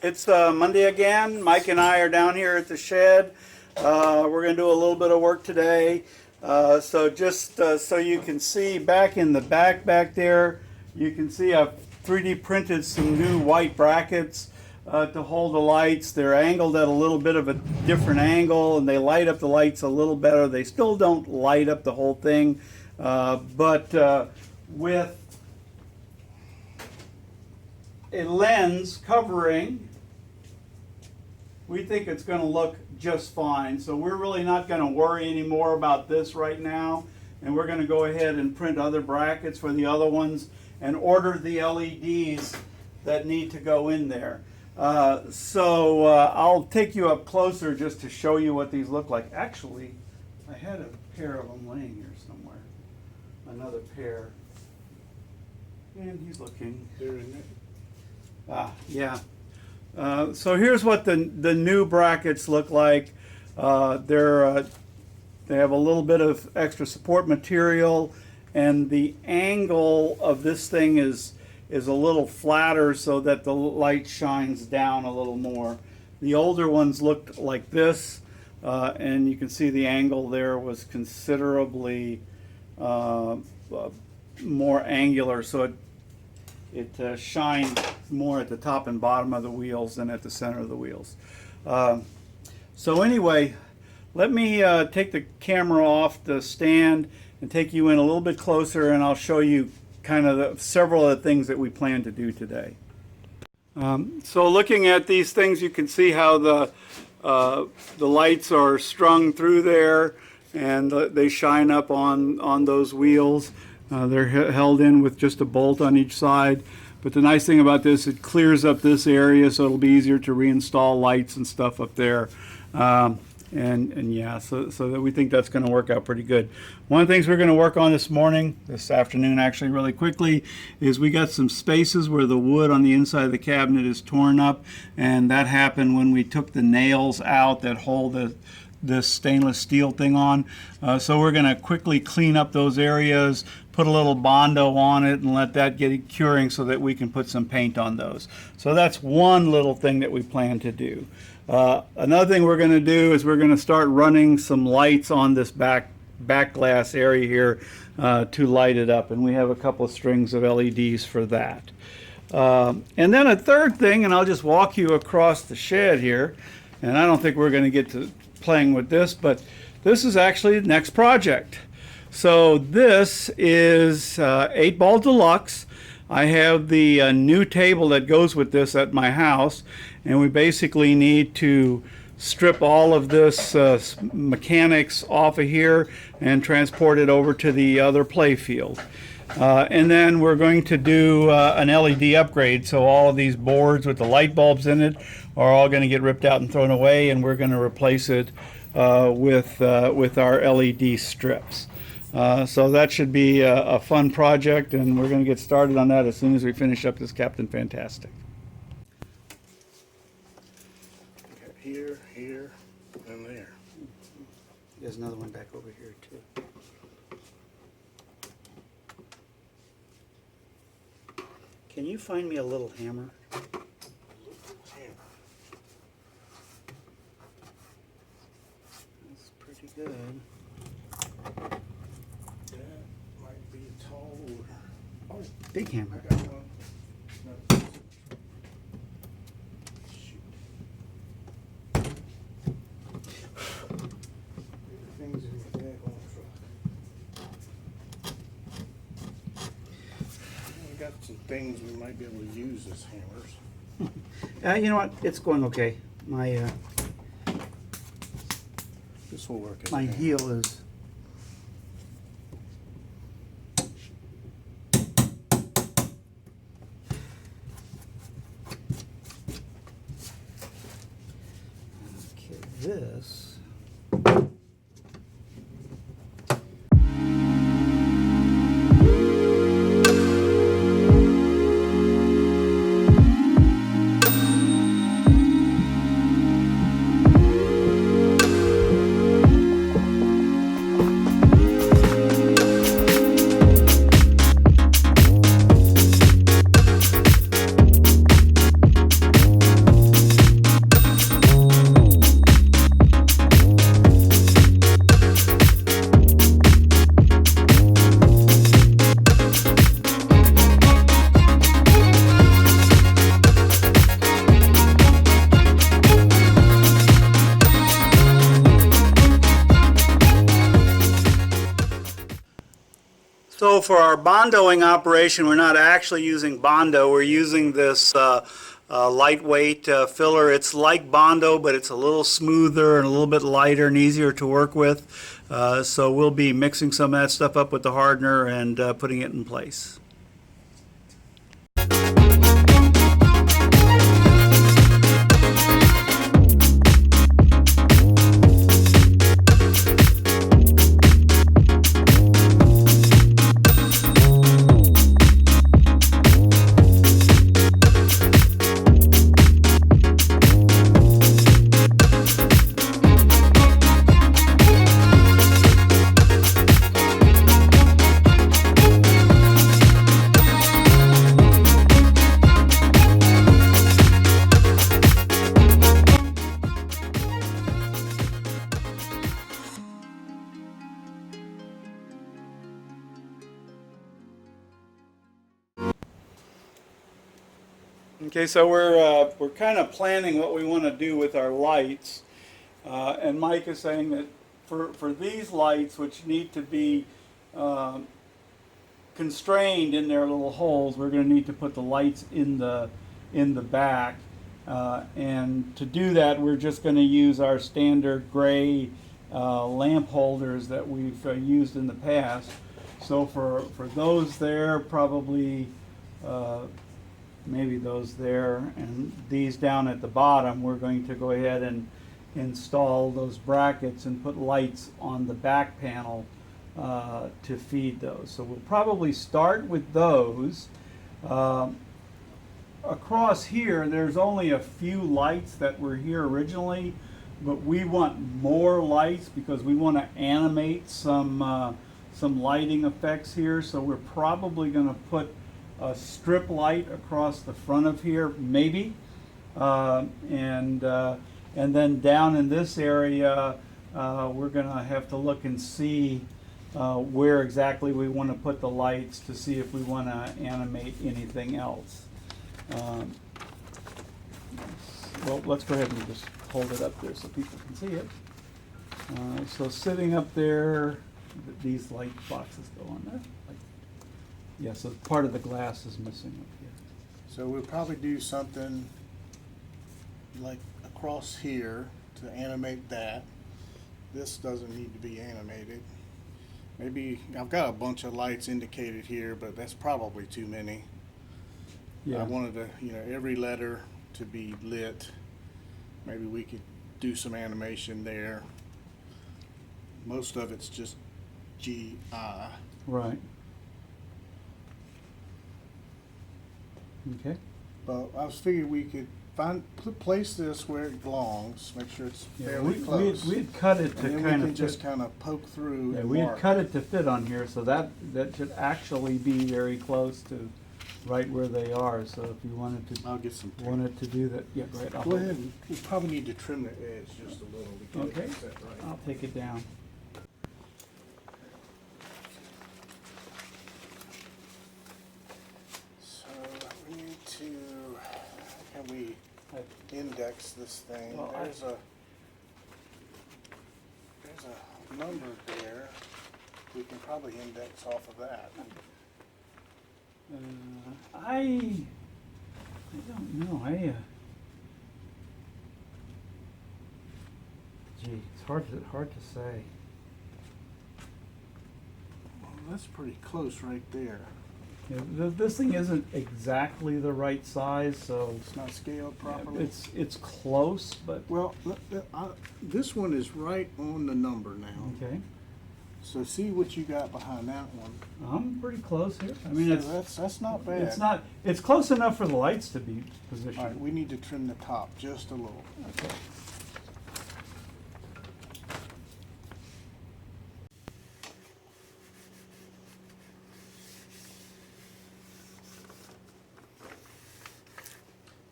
It's Monday again. Mike and I are down here at the shed. We're going to do a little bit of work today. So just so you can see back in the back there, you can see I've 3D printed some new white brackets to hold the lights. They're angled at a little bit of a different angle, and they light up the lights a little better. They still don't light up the whole thing, but with a lens covering, we think it's going to look just fine. So we're really not going to worry anymore about this right now, and we're going to go ahead and print other brackets for the other ones and order the LEDs that need to go in there. So I'll take you up closer just to show you what these look like. Actually, I had a pair of them laying here somewhere. Another pair. And he's looking. They're in there. Yeah. So here's what the new brackets look like. They have a little bit of extra support material, and the angle of this thing is a little flatter so that the light shines down a little more. The older ones looked like this, and you can see the angle there was considerably more angular, so it shined more at the top and bottom of the wheels than at the center of the wheels. So anyway, let me take the camera off the stand and take you in a little bit closer, and I'll show you kind of several of the things that we plan to do today. So looking at these things, you can see how the lights are strung through there, and they shine up on those wheels. They're held in with just a bolt on each side. But the nice thing about this, it clears up this area, so it'll be easier to reinstall lights and stuff up there. And yeah, so that we think that's going to work out pretty good. One of the things we're going to work on this afternoon actually really quickly, is we got some spaces where the wood on the inside of the cabinet is torn up, and that happened when we took the nails out that hold this stainless steel thing on. So we're going to quickly clean up those areas, put a little Bondo on it, and let that get curing so that we can put some paint on those. So that's one little thing that we plan to do. Another thing we're going to do is we're going to start running some lights on this back glass area here to light it up, and we have a couple of strings of LEDs for that. And then a third thing, and I'll just walk you across the shed here, and I don't think we're going to get to playing with this, but this is actually the next project. So this is 8-ball deluxe. I have the new table that goes with this at my house, and we basically need to strip all of this mechanics off of here and transport it over to the other play field. And then we're going to do an LED upgrade, so all of these boards with the light bulbs in it are all going to get ripped out and thrown away, and we're going to replace it with our LED strips. So that should be a fun project, and we're going to get started on that as soon as we finish up this Captain Fantastic. Here, here, and there. There's another one back over here too. Can you find me a little hammer? That's pretty good. That might be a tall order. Oh, big hammer. I got one. No. Shoot. Things in the daggone truck. We got some things we might be able to use as hammers. You know what? It's going okay. This will work. As My a hammer. heel is. Okay, this. So for our bondoing operation, we're not actually using Bondo. We're using this lightweight filler. It's like Bondo, but it's a little smoother and a little bit lighter and easier to work with. So we'll be mixing some of that stuff up with the hardener and putting it in place. Okay, so we're kind of planning what we want to do with our lights, and Mike is saying that for these lights, which need to be constrained in their little holes, we're going to need to put the lights in the back, and to do that, we're just going to use our standard gray lamp holders that we've used in the past. So for those there, probably. Maybe those there, and these down at the bottom, we're going to go ahead and install those brackets and put lights on the back panel to feed those. So we'll probably start with those. Across here, there's only a few lights that were here originally, but we want more lights because we want to animate some lighting effects here. So we're probably going to put a strip light across the front of here, maybe, and then down in this area, we're going to have to look and see where exactly we want to put the lights to see if we want to animate anything else. Well, let's go ahead and just hold it up there so people can see it. So sitting up there, these light boxes go on there. Yeah, so part of the glass is missing up here. So we'll probably do something like across here to animate that. This doesn't need to be animated. Maybe, I've got a bunch of lights indicated here, but that's probably too many. Yeah. I wanted to, every letter to be lit. Maybe we could do some animation there. Most of it's just G-I. Right. Okay. But I was figuring we could place this where it belongs, make sure it's fairly close. We had cut it to and then kind we can of just kind of poke through. Yeah, and we had mark. cut it to fit on here, so that should actually be very close to right where they are. So if you I'll get some tape. wanted to do that, yeah, great. Go ahead. We probably need to trim the edge just a little to get Okay. it set right. I'll take it down. So we need to. How can we index this thing? Well, there's a number there. We can probably index off of that. I don't know. Gee, it's hard to say. Well, that's pretty close right there. Yeah, this thing isn't exactly the right size, so It's not scaled properly. it's close, but Well, this one is right on the number now. okay. So see what you got behind that one. I'm pretty close here. I mean, So that's not bad. it's not. It's close enough for the lights to be positioned. All right, we need to trim the top just a little. Okay.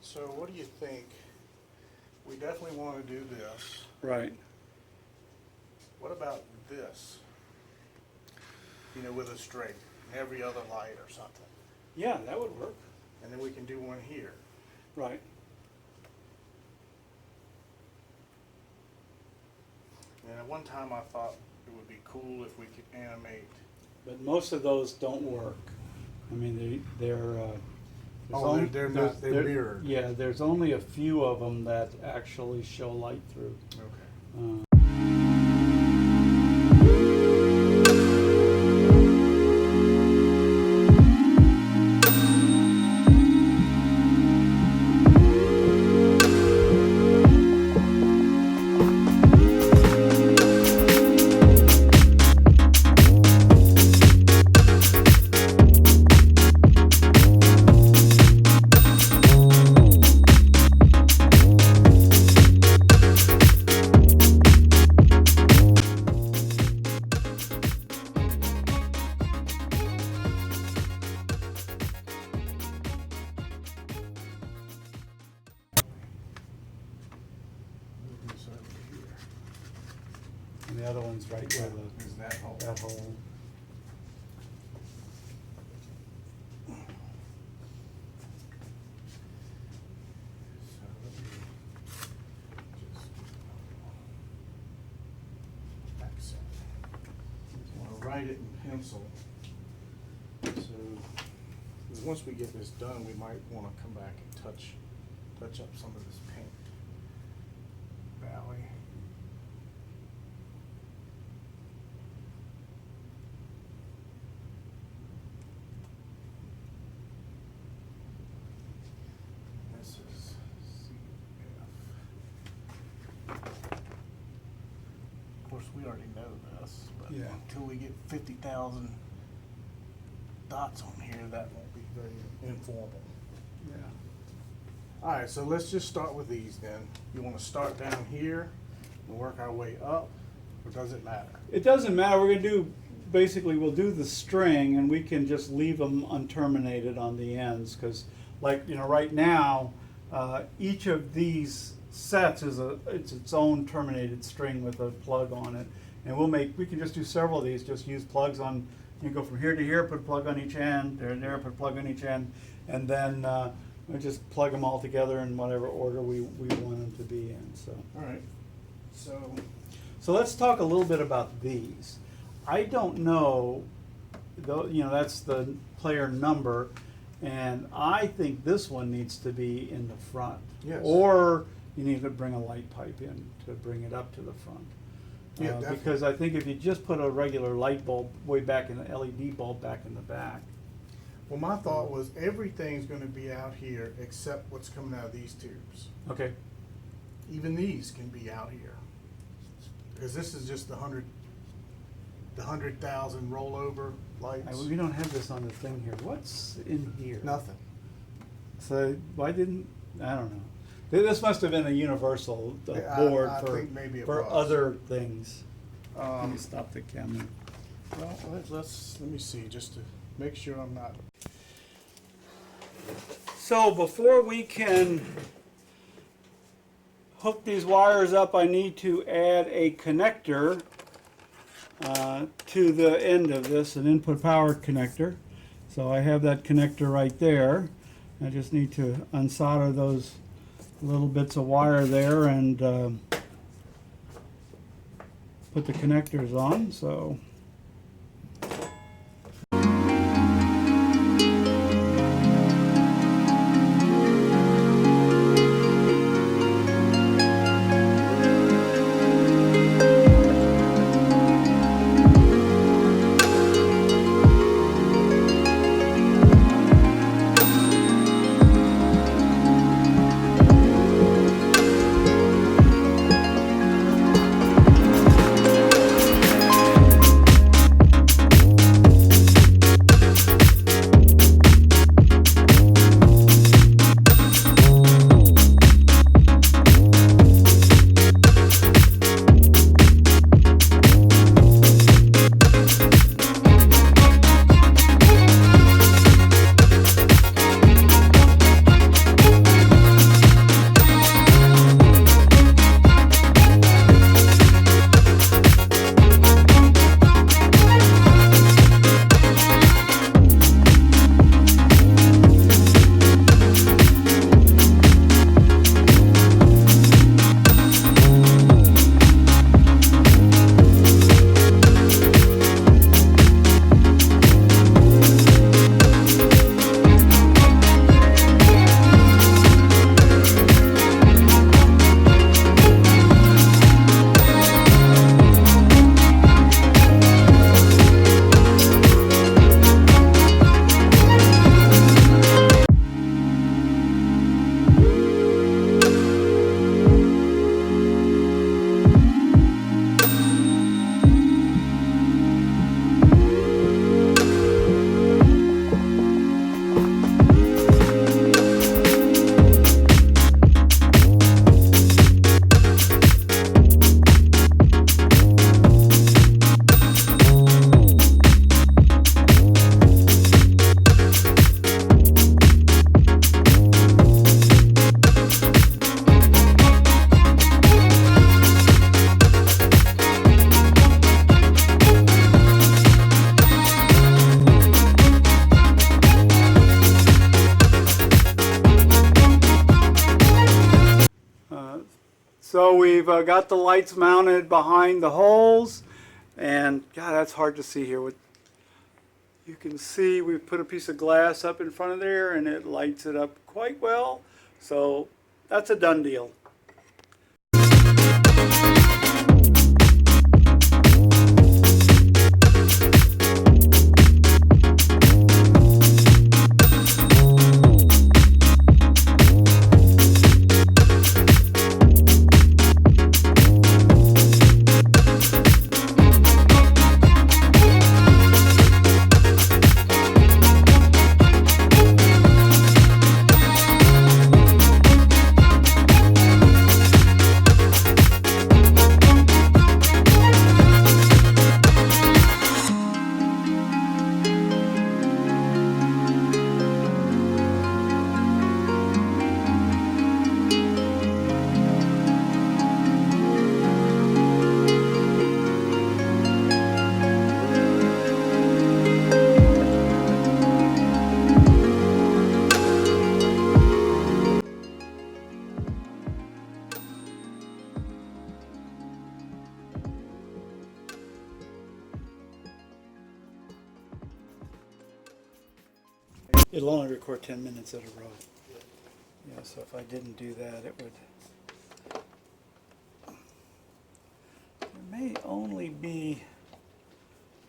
So what do you think? We definitely want to do this. Right. What about this? With a straight, every other light or something. Yeah, that would work. And then we can do one here. Right. And at one time I thought it would be cool if we could animate but most of those don't work. I mean, they're they're not, they're mirrored. Yeah, there's only a few of them that actually show light through. Okay. And the other one's right where Is that hole? that hole. So let me just accent. I want to write it in pencil. So, because once we get this done, we might want to come back and touch up some of this paint. Valley. This is CF. Of course, we already know this, but Yeah. until we get 50,000 dots on here, that won't be very informal. Yeah. All right, so let's just start with these then. You want to start down here and work our way up, or does it matter? It doesn't matter. We're gonna do, basically, we'll do the string and we can just leave them unterminated on the ends, because like, right now, each of these sets is it's its own terminated string with a plug on it. And we can just do several of these, just use plugs on, you go from here to here, put a plug on each end, there and there, put a plug on each end, and then we just plug them all together in whatever order we want them to be in, so. All right, so So let's talk a little bit about these. I don't know, though, that's the player number, and I think this one needs to be in the front. Yes. Or you need to bring a light pipe in to bring it up to the front. Yeah, definitely. Because I think if you just put a regular light bulb way back in the LED bulb back in the back. well, my thought was everything's going to be out here except what's coming out of these tubes. Okay. Even these can be out here, because this is just the 100,000 rollover lights. We don't have this on the thing here. What's in here? Nothing. So why didn't, I don't know. This must have been a universal Yeah, board I for, think maybe it for was. other things. Let me stop the camera. Well, let me see, just to make sure I'm not. So before we can hook these wires up, I need to add a connector to the end of this, an input power connector. So I have that connector right there. I just need to unsolder those little bits of wire there and put the connectors on. So So we've got the lights mounted behind the holes, and God, that's hard to see here. You can see we've put a piece of glass up in front of there, and it lights it up quite well. So that's a done deal. It'll only record 10 minutes at a row. Yeah, so if I didn't do that, it would... There may only be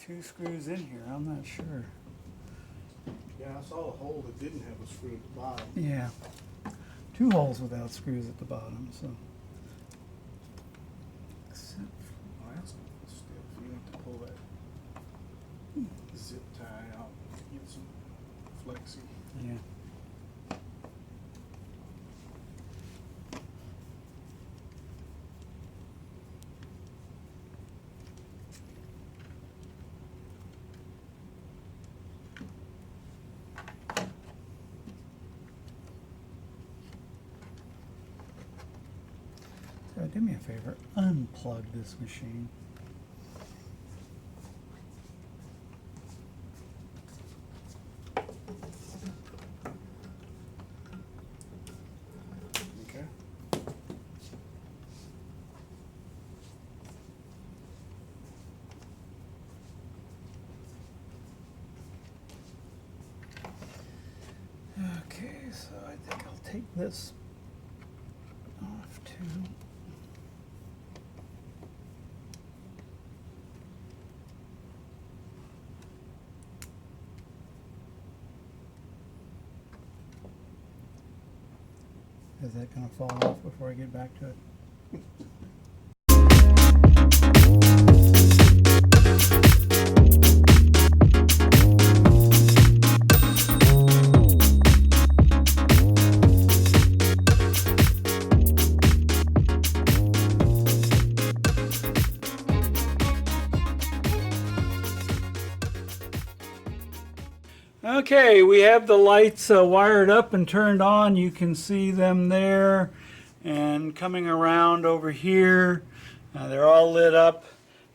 2 screws in here, I'm not sure. Yeah, I saw a hole that didn't have a screw at the bottom. Yeah, 2 holes without screws at the bottom, so... Oh, that's stiff. You have to pull that zip tie out, get some flexi. Yeah. So do me a favor, unplug this machine. Okay. Okay, so I think I'll take this off too. Is that going to fall off before I get back to it? Okay, we have the lights wired up and turned on. You can see them there and coming around over here. They're all lit up,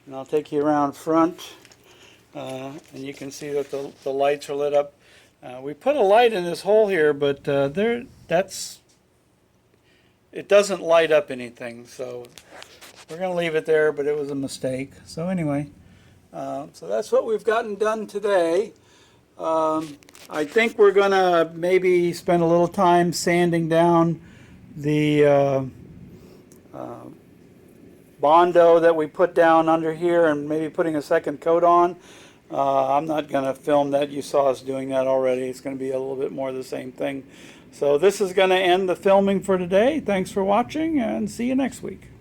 and I'll take you around front and you can see that the lights are lit up. We put a light in this hole here, but it doesn't light up anything, so we're going to leave it there, but it was a mistake. So anyway, so that's what we've gotten done today. I think we're going to maybe spend a little time sanding down the Bondo that we put down under here and maybe putting a second coat on. I'm not going to film that. You saw us doing that already. It's going to be a little bit more of the same thing. So this is going to end the filming for today. Thanks for watching, and see you next week.